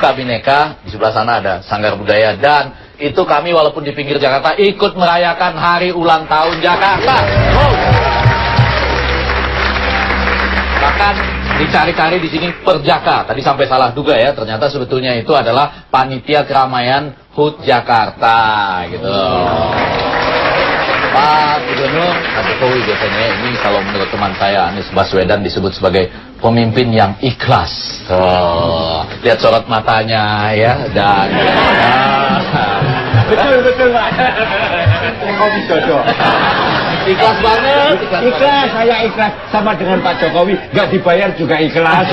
Suka Bhinneka, di sebelah sana ada Sanggar Budaya, dan itu kami walaupun di pinggir Jakarta ikut merayakan hari ulang tahun Jakarta. Oh. Bahkan dicari-cari di sini Perjaka. Tadi sampai salah duga ya, ternyata sebetulnya itu adalah panitia keramaian HUT Jakarta gitu. Pak Gubernur, Pak Jokowi biasanya ini kalau menurut teman saya Anies Baswedan disebut sebagai pemimpin yang ikhlas. Lihat sorot matanya ya, dan betul Pak. Jokowi cocok. Ikhlas banget. Ikhlas, saya ikhlas sama dengan Pak Jokowi, nggak dibayar juga ikhlas.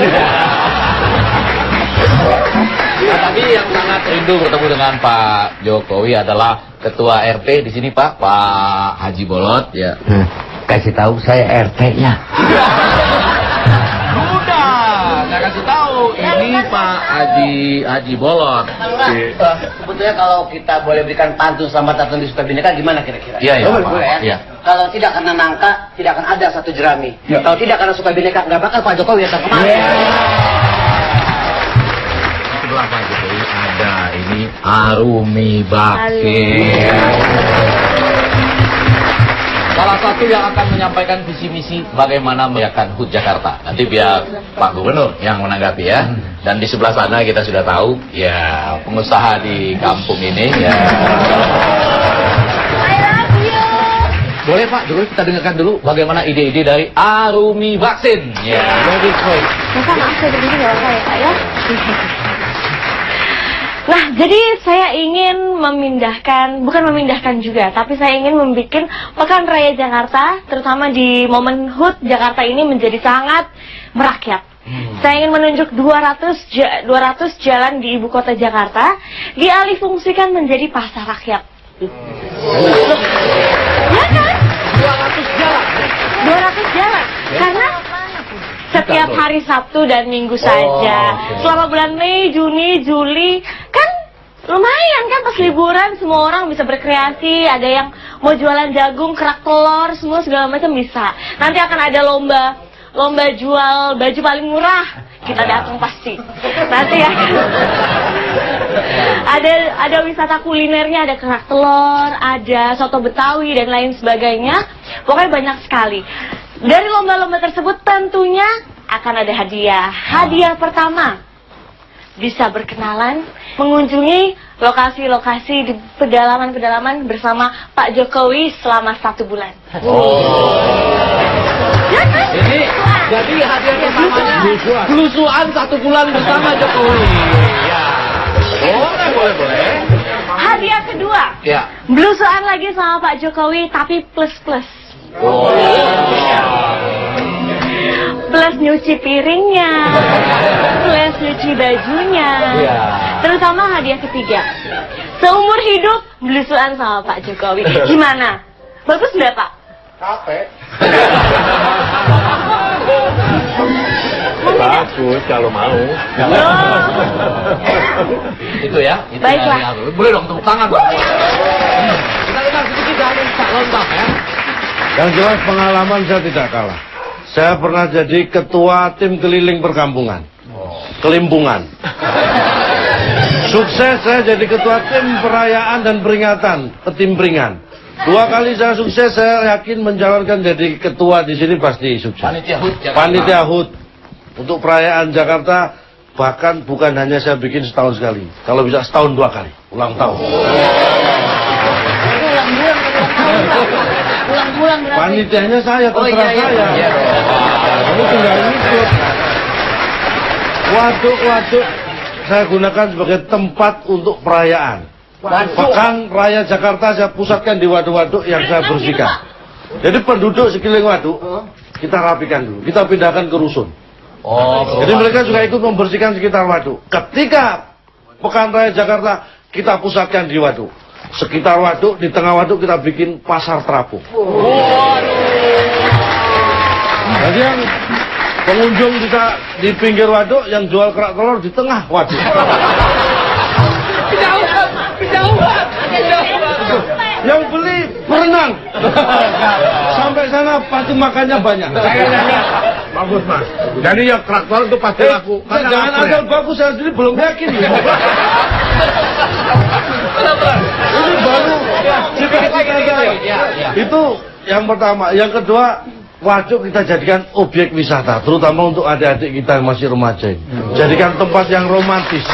Nah, tapi yang sangat rindu bertemu dengan Pak Jokowi adalah Ketua RT di sini Pak Haji Bolot ya. Kasih tahu saya RT-nya. Udah, saya kasih tahu ini Pak Haji Bolot. Sebetulnya kalau kita boleh berikan pantun selamat datang di Suka Bhinneka gimana kira-kira? Iya, boleh, boleh ya. Iya. Kalau tidak karena nangka, tidak akan ada satu jerami. Kalau tidak karena Suka Bhinneka, nggak bakal Pak Jokowi datang kemari. Sebelah Pak Jokowi ada ini Arumi Bakir. Salah satu yang akan menyampaikan visi misi bagaimana merayakan HUT Jakarta. Nanti biar Pak Gubernur yang menanggapi ya. Dan di sebelah sana kita sudah tahu ya pengusaha di kampung ini ya. Boleh Pak, dulu kita dengarkan dulu bagaimana ide-ide dari Arumi Vaksin. Ya. Jadi Bapak maaf saya berdiri nggak apa ya Pak ya. Nah, jadi saya ingin bukan memindahkan juga, tapi saya ingin membuat Pekan Raya Jakarta, terutama di momen HUT Jakarta ini menjadi sangat merakyat. Saya ingin menunjuk 200 jalan di ibu kota Jakarta dialih fungsikan menjadi pasar rakyat. Ya kan? 200 jalan. 200 jalan. Karena setiap hari Sabtu dan Minggu saja. Selama bulan Mei, Juni, Juli, kan lumayan kan pas liburan semua orang bisa berkreasi. Ada yang mau jualan jagung, kerak telur, semua segala macam bisa. Nanti akan ada lomba jual baju paling murah. Kita datang pasti. Nanti ya. Ada wisata kulinernya, ada kerak telur, ada soto Betawi dan lain sebagainya. Pokoknya banyak sekali. Dari lomba-lomba tersebut tentunya akan ada hadiah. Hadiah pertama, bisa berkenalan, mengunjungi lokasi-lokasi di pedalaman-pedalaman bersama Pak Jokowi selama 1 bulan. Ya kan? Ini jadi hadiah pertamanya belusuan 1 bulan bersama Jokowi. Ya. Boleh. Hadiah kedua, Ya. belusuan lagi sama Pak Jokowi tapi plus-plus. Plus nyuci piringnya, plus nyuci bajunya. Terutama hadiah ketiga, seumur hidup belusuan sama Pak Jokowi. Gimana? Bagus nggak Pak? Capek. Bagus kalau mau. Itu ya. Itu Baiklah. ya. Boleh dong tepuk tangan Pak. Kita dengar sedikit dari Pak Lontang ya. Yang jelas pengalaman saya tidak kalah. Saya pernah jadi ketua tim keliling perkampungan. Kelimpungan. Sukses saya jadi ketua tim perayaan dan peringatan, ketimpringan. 2 kali saya sukses, saya yakin mencalonkan jadi ketua di sini pasti sukses. Panitia HUT Jakarta. Panitia HUT untuk perayaan Jakarta, bahkan bukan hanya saya bikin setahun sekali. Kalau bisa setahun 2 kali, ulang tahun. Pulang-pulang berarti. Panitianya saya, terserah saya. Kamu tinggal ngikut. Waduk-waduk saya gunakan sebagai tempat untuk perayaan. Pekan Raya Jakarta saya pusatkan di waduk-waduk yang saya bersihkan. Jadi penduduk sekeliling waduk kita rapikan dulu, kita pindahkan ke rusun. Jadi mereka juga ikut membersihkan sekitar waduk. Ketika Pekan Raya Jakarta kita pusatkan di waduk. Sekitar waduk, di tengah waduk kita bikin pasar terapung. Jadi yang pengunjung bisa di pinggir waduk, yang jual kerak telur di tengah waduk. Kejauhan. Yang beli berenang. Sampai sana pasti makannya banyak. Bagus mas. Jadi yang keraktual itu pasti laku. Jangan asal bagus, saya sendiri belum yakin ya. Ini baru cita-cita saya. Itu yang pertama. Yang kedua, waduk kita jadikan objek wisata, terutama untuk adik-adik kita yang masih remaja. Jadikan tempat yang romantis.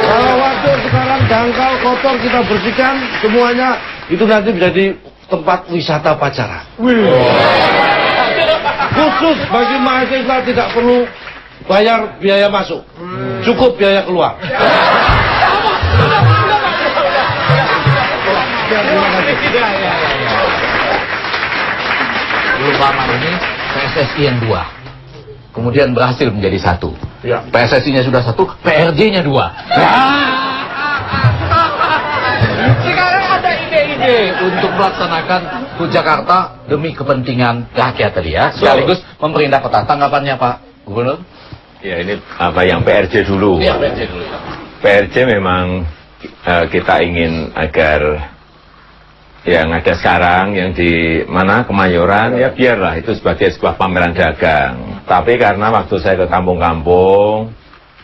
Kalau waduk sekarang dangkal, kotor, kita bersihkan semuanya, itu nanti menjadi tempat wisata pacaran. Khusus bagi mahasiswa tidak perlu bayar biaya masuk, cukup biaya keluar. Belum lama ini PSSI yang 2, kemudian berhasil menjadi 1. Ya. PSSI-nya sudah 1, PRJ-nya 2. Sekarang ada ide-ide untuk melaksanakan HUT Jakarta demi kepentingan rakyat tadi ya, sekaligus memperindah kota. Tanggapannya Pak Gubernur? Ya, ini apa yang PRJ dulu. Iya, PRJ dulu ya. PRJ memang kita ingin agar yang ada sekarang, yang di mana Kemayoran, ya biarlah itu sebagai sebuah pameran dagang. Tapi karena waktu saya ke kampung-kampung,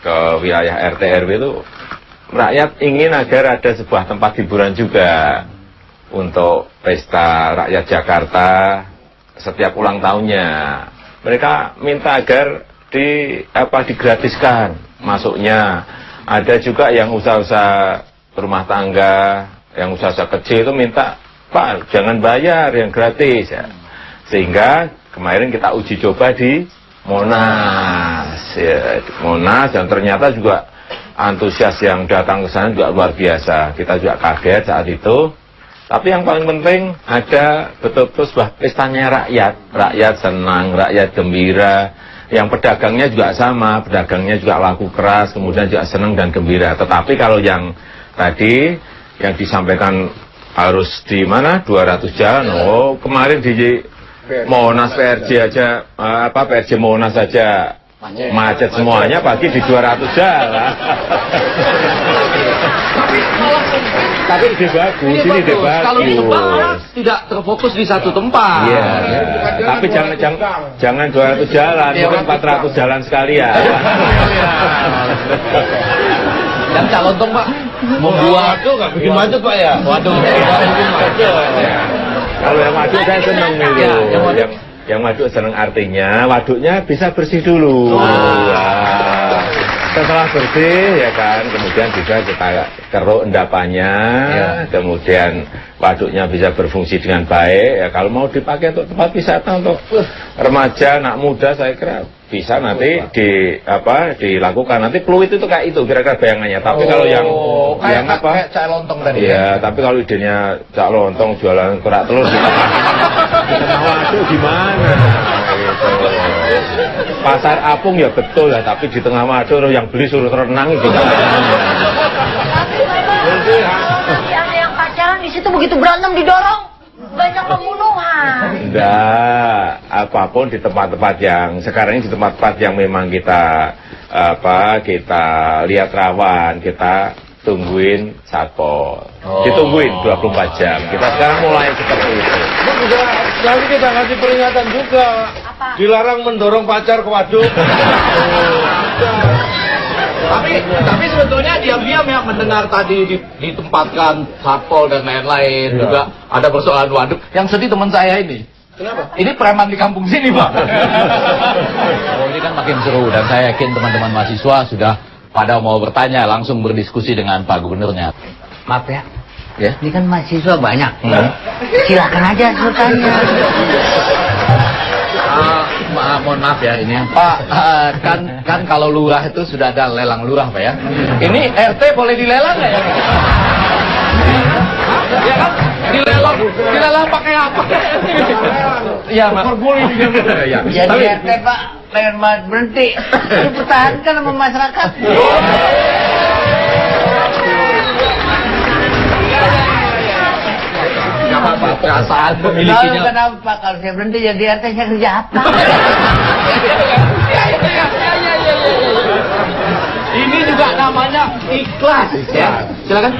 ke wilayah RT RW itu, rakyat ingin agar ada sebuah tempat hiburan juga untuk pesta rakyat Jakarta setiap ulang tahunnya. Mereka minta agar digratiskan masuknya. Ada juga yang usaha-usaha rumah tangga, yang usaha-usaha kecil itu minta, Pak, jangan bayar, yang gratis ya. Sehingga kemarin kita uji coba di Monas, ya, di Monas, dan ternyata juga antusias yang datang ke sana juga luar biasa. Kita juga kaget saat itu. Tapi yang paling penting ada betul-betul sebuah pestanya rakyat. Rakyat senang, rakyat gembira. Yang pedagangnya juga sama, pedagangnya juga laku keras, kemudian juga senang dan gembira. Tetapi kalau yang tadi yang disampaikan harus di mana 200 jalan, oh kemarin di Monas PRJ aja, PRJ Monas aja macet semuanya, pagi di 200 jalan. Tapi ide bagus, ini ide bagus. Kalau ditebak tidak terfokus di satu tempat. Iya, ya. Tapi jangan 200 jalan, mungkin 400 jalan sekalian. Dan calon tong Pak, membuat Waduh, nggak bikin macet Pak ya? waduh, Kalau yang waduk saya seneng itu. Ya, yang waduk seneng artinya waduknya bisa bersih dulu. Nah, setelah bersih ya kan, kemudian juga kita keruk endapannya, kemudian waduknya bisa berfungsi dengan baik. Ya kalau mau dipakai untuk tempat wisata untuk remaja, anak muda, saya kira bisa nanti dilakukan. Nanti Pluit itu kayak itu kira-kira bayangannya. Tapi kalau yang kayak cak lontong tadi. Iya, tapi kalau idenya cak lontong jualan kerak telur di tengah waduk gimana? Gitu. Pasar apung ya betul ya, tapi di tengah waduk yang beli suruh renang gimana? Yang pacaran di situ begitu berantem didorong, banyak pembunuhan. Enggak, apapun di tempat-tempat yang sekarang ini, di tempat-tempat yang memang kita kita lihat rawan, kita tungguin satpol. Ditungguin 24 jam. Kita sekarang mulai seperti itu. Nanti kita kasih peringatan juga. Dilarang mendorong pacar ke waduk. Tapi sebetulnya diam-diam ya mendengar tadi ditempatkan satpol dan lain-lain, juga ada persoalan waduk. Yang sedih teman saya ini. Kenapa? Ini preman di kampung sini Pak. Oh, ini kan makin seru, dan saya yakin teman-teman mahasiswa sudah pada mau bertanya, langsung berdiskusi dengan Pak Gubernurnya. Maaf ya, Ya. ini kan mahasiswa banyak. Silakan aja bertanya. Mohon maaf ya ini Pak, kan kalau lurah itu sudah ada lelang lurah Pak ya. Ini RT boleh dilelang nggak ya? Ya kan? Dilelang pakai apa? Ya Mas. Ya. Jadi RT Pak, pengen banget berhenti. Dipertahankan sama masyarakat. Apa perasaan pemilikinya? Kenapa kalau saya berhenti jadi RT saya kerja apa? Ini juga namanya ikhlas ya. Silakan.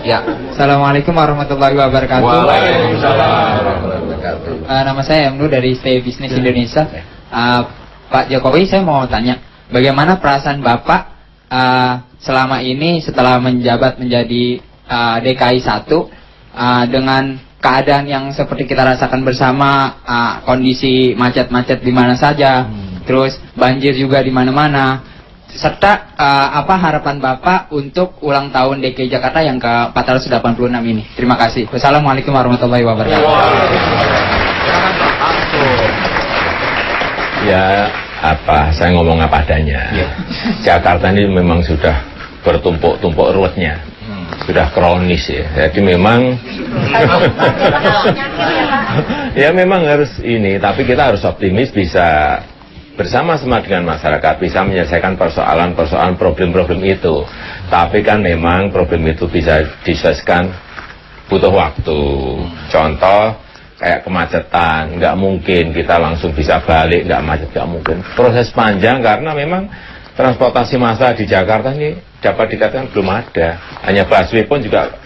Ya. Assalamualaikum warahmatullahi wabarakatuh. Waalaikumsalam warahmatullahi wabarakatuh. Nama saya Emnu dari Stay Business Indonesia. Pak Jokowi, saya mau tanya, bagaimana perasaan Bapak selama ini setelah menjabat menjadi DKI 1 dengan keadaan yang seperti kita rasakan bersama, kondisi macet-macet di mana saja, terus banjir juga di mana-mana, serta apa harapan Bapak untuk ulang tahun DKI Jakarta yang ke-486 ini? Terima kasih. Wassalamualaikum warahmatullahi wabarakatuh. Ya, saya ngomong apa adanya. Jakarta ini memang sudah bertumpuk-tumpuk ruwetnya, sudah kronis ya. Jadi memang, ya memang harus ini. Tapi kita harus optimis bisa bersama-sama dengan masyarakat bisa menyelesaikan persoalan-persoalan problem-problem itu. Tapi kan memang problem itu bisa diselesaikan butuh waktu. Contoh, kayak kemacetan, nggak mungkin kita langsung bisa balik, nggak macet, nggak mungkin. Proses panjang karena memang transportasi massal di Jakarta ini dapat dikatakan belum ada. Hanya busway pun juga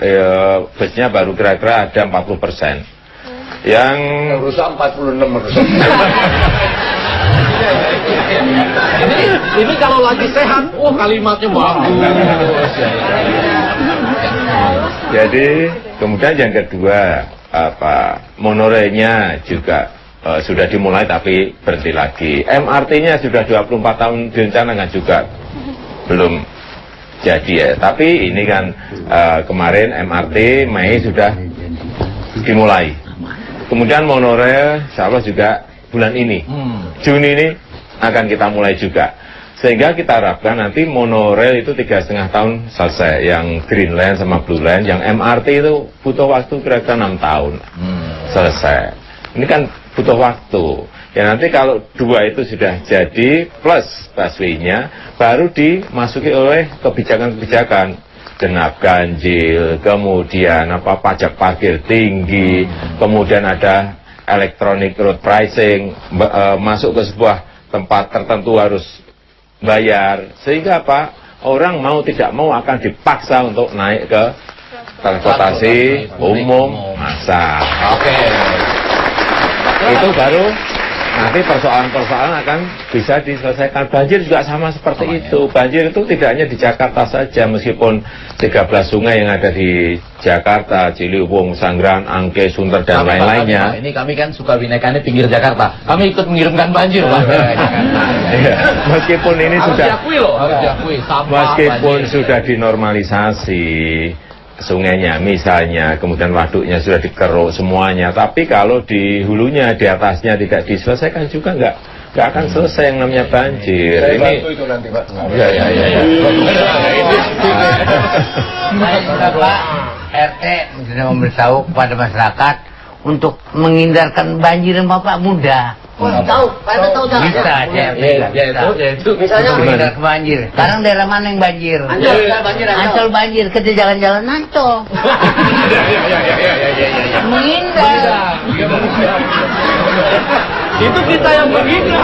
busnya baru kira-kira ada 40%. Yang rusak 46 rusak. Ini kalau lagi sehat, kalimatnya bagus. Jadi kemudian yang kedua, monorailnya juga sudah dimulai tapi berhenti lagi. MRT-nya sudah 24 tahun direncanakan juga belum jadi ya. Tapi ini kan kemarin MRT Mei sudah dimulai. Kemudian monorail insya Allah juga bulan ini, Juni ini akan kita mulai juga. Sehingga kita harapkan nanti monorail itu 3,5 tahun selesai. Yang Green Line sama Blue Line. Yang MRT itu butuh waktu kira-kira 6 tahun selesai. Ini kan butuh waktu. Ya nanti kalau dua itu sudah jadi plus busway-nya, baru dimasuki oleh kebijakan-kebijakan. Genap ganjil, kemudian pajak parkir tinggi, kemudian ada electronic road pricing, masuk ke sebuah tempat tertentu harus bayar, sehingga orang mau tidak mau akan dipaksa untuk naik ke transportasi umum massal. Itu baru nanti persoalan-persoalan akan bisa diselesaikan. Banjir juga sama seperti itu. Banjir itu tidak hanya di Jakarta saja, meskipun 13 sungai yang ada di Jakarta, Ciliwung, Sanggrang, Angke, Sunter, dan lain-lainnya. Ini kami kan suka binekannya pinggir Jakarta. Kami ikut mengirimkan banjir, Pak. Meskipun ini harus sudah diakui loh, harus diakui. Sampah, meskipun banjir, sudah dinormalisasi sungainya misalnya, kemudian waduknya sudah dikeruk semuanya, tapi kalau di hulunya, di atasnya tidak diselesaikan juga nggak akan selesai yang namanya banjir. Saya Ini bantu itu nanti Pak. ya. Bapak RT sudah memberitahu kepada masyarakat untuk menghindarkan banjir yang Bapak mudah. Tahu, Pak tahu jangan. Bisa, itu. Misalnya menghindar banjir. Sekarang daerah mana yang banjir? Ancol banjir. Kita jalan-jalan Ancol. Menghindar. Itu kita yang menghindar.